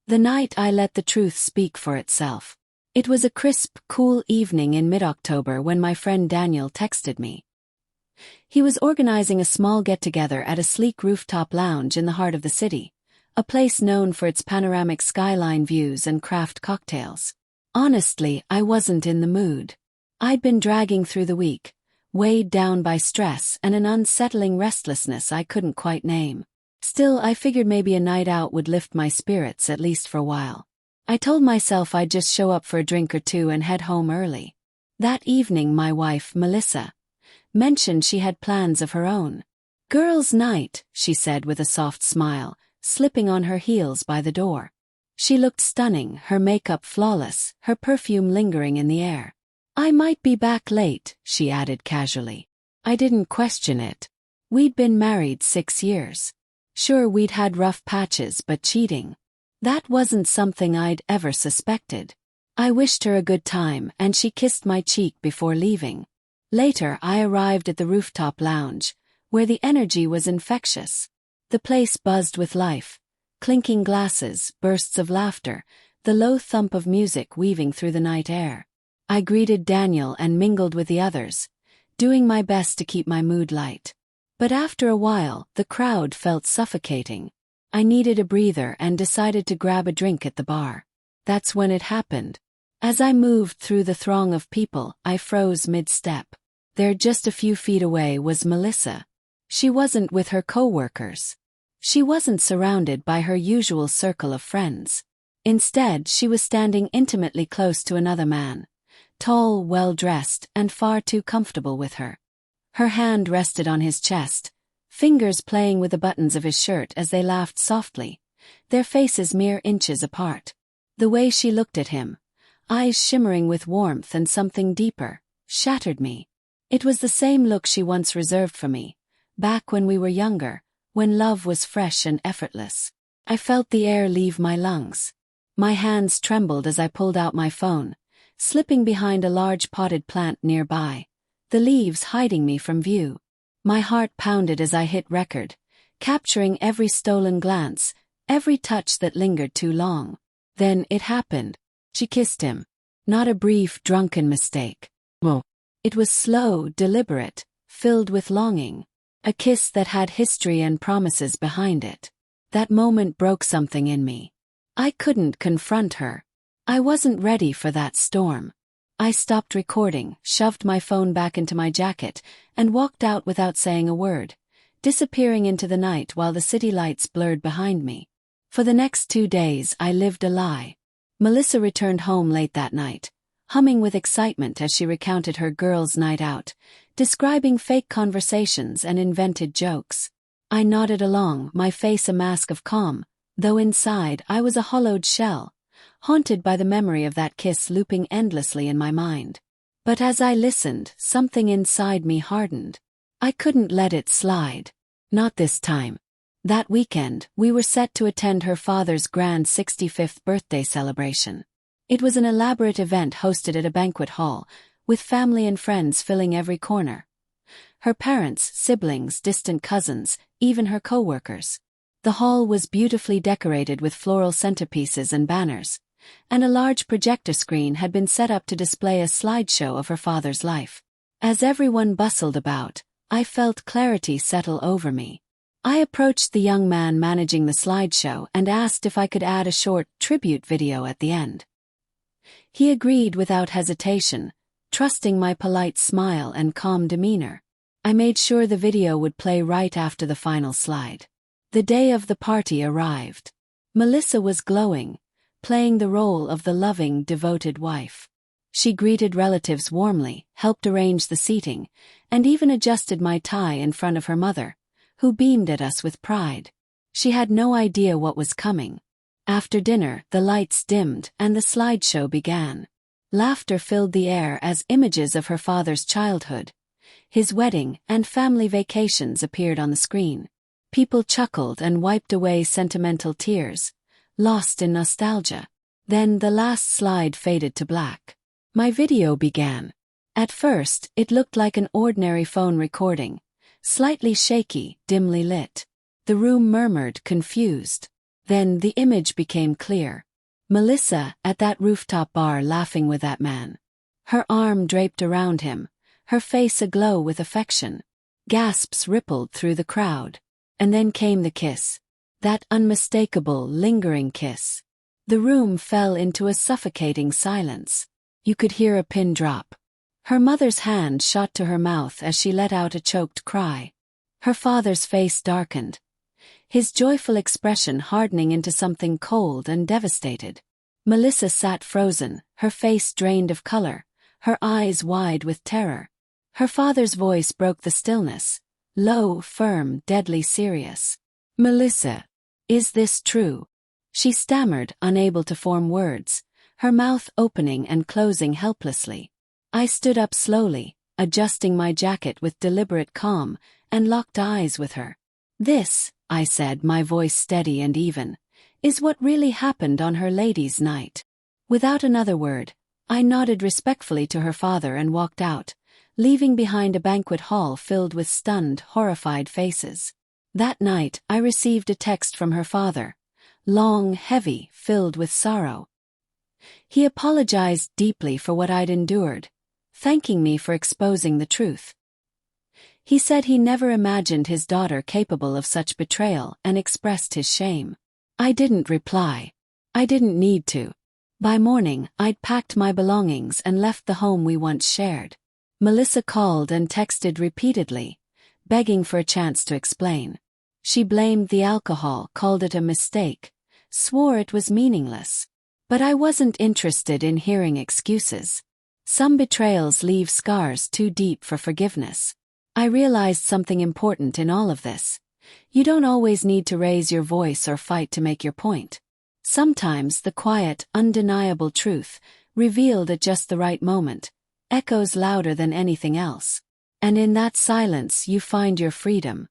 The night I let the truth speak for itself. It was a crisp, cool evening in mid-October when my friend Daniel texted me. He was organizing a small get-together at a sleek rooftop lounge in the heart of the city, a place known for its panoramic skyline views and craft cocktails. Honestly, I wasn't in the mood. I'd been dragging through the week, weighed down by stress and an unsettling restlessness I couldn't quite name. Still, I figured maybe a night out would lift my spirits at least for a while. I told myself I'd just show up for a drink or two and head home early. That evening my wife, Melissa, mentioned she had plans of her own. "Girls' night," she said with a soft smile, slipping on her heels by the door. She looked stunning, her makeup flawless, her perfume lingering in the air. "I might be back late," she added casually. I didn't question it. We'd been married 6 years. Sure, we'd had rough patches, but cheating, that wasn't something I'd ever suspected. I wished her a good time and she kissed my cheek before leaving. Later, I arrived at the rooftop lounge, where the energy was infectious. The place buzzed with life. Clinking glasses, bursts of laughter, the low thump of music weaving through the night air. I greeted Daniel and mingled with the others, doing my best to keep my mood light. But after a while, the crowd felt suffocating. I needed a breather and decided to grab a drink at the bar. That's when it happened. As I moved through the throng of people, I froze mid-step. There, just a few feet away, was Melissa. She wasn't with her co-workers. She wasn't surrounded by her usual circle of friends. Instead, she was standing intimately close to another man, tall, well-dressed, and far too comfortable with her. Her hand rested on his chest, fingers playing with the buttons of his shirt as they laughed softly, their faces mere inches apart. The way she looked at him, eyes shimmering with warmth and something deeper, shattered me. It was the same look she once reserved for me, back when we were younger, when love was fresh and effortless. I felt the air leave my lungs. My hands trembled as I pulled out my phone, slipping behind a large potted plant nearby, the leaves hiding me from view. My heart pounded as I hit record, capturing every stolen glance, every touch that lingered too long. Then it happened. She kissed him. Not a brief, drunken mistake. No. It was slow, deliberate, filled with longing. A kiss that had history and promises behind it. That moment broke something in me. I couldn't confront her. I wasn't ready for that storm. I stopped recording, shoved my phone back into my jacket, and walked out without saying a word, disappearing into the night while the city lights blurred behind me. For the next 2 days I lived a lie. Melissa returned home late that night, humming with excitement as she recounted her girls' night out, describing fake conversations and invented jokes. I nodded along, my face a mask of calm, though inside I was a hollowed shell, haunted by the memory of that kiss looping endlessly in my mind. But as I listened, something inside me hardened. I couldn't let it slide. Not this time. That weekend, we were set to attend her father's grand 65th birthday celebration. It was an elaborate event hosted at a banquet hall, with family and friends filling every corner. Her parents, siblings, distant cousins, even her co-workers. The hall was beautifully decorated with floral centerpieces and banners, and a large projector screen had been set up to display a slideshow of her father's life. As everyone bustled about, I felt clarity settle over me. I approached the young man managing the slideshow and asked if I could add a short tribute video at the end. He agreed without hesitation, trusting my polite smile and calm demeanor. I made sure the video would play right after the final slide. The day of the party arrived. Melissa was glowing, playing the role of the loving, devoted wife. She greeted relatives warmly, helped arrange the seating, and even adjusted my tie in front of her mother, who beamed at us with pride. She had no idea what was coming. After dinner, the lights dimmed and the slideshow began. Laughter filled the air as images of her father's childhood, his wedding, and family vacations appeared on the screen. People chuckled and wiped away sentimental tears, lost in nostalgia. Then the last slide faded to black. My video began. At first, it looked like an ordinary phone recording, slightly shaky, dimly lit. The room murmured, confused. Then the image became clear. Melissa at that rooftop bar laughing with that man. Her arm draped around him, her face aglow with affection. Gasps rippled through the crowd. And then came the kiss. That unmistakable, lingering kiss. The room fell into a suffocating silence. You could hear a pin drop. Her mother's hand shot to her mouth as she let out a choked cry. Her father's face darkened, his joyful expression hardening into something cold and devastated. Melissa sat frozen, her face drained of color, her eyes wide with terror. Her father's voice broke the stillness, low, firm, deadly serious. "Melissa, is this true?" She stammered, unable to form words, her mouth opening and closing helplessly. I stood up slowly, adjusting my jacket with deliberate calm, and locked eyes with her. "This," I said, my voice steady and even, "is what really happened on her ladies' night." Without another word, I nodded respectfully to her father and walked out, leaving behind a banquet hall filled with stunned, horrified faces. That night, I received a text from her father, long, heavy, filled with sorrow. He apologized deeply for what I'd endured, thanking me for exposing the truth. He said he never imagined his daughter capable of such betrayal and expressed his shame. I didn't reply. I didn't need to. By morning, I'd packed my belongings and left the home we once shared. Melissa called and texted repeatedly, begging for a chance to explain. She blamed the alcohol, called it a mistake, swore it was meaningless. But I wasn't interested in hearing excuses. Some betrayals leave scars too deep for forgiveness. I realized something important in all of this. You don't always need to raise your voice or fight to make your point. Sometimes the quiet, undeniable truth, revealed at just the right moment, echoes louder than anything else. And in that silence you find your freedom.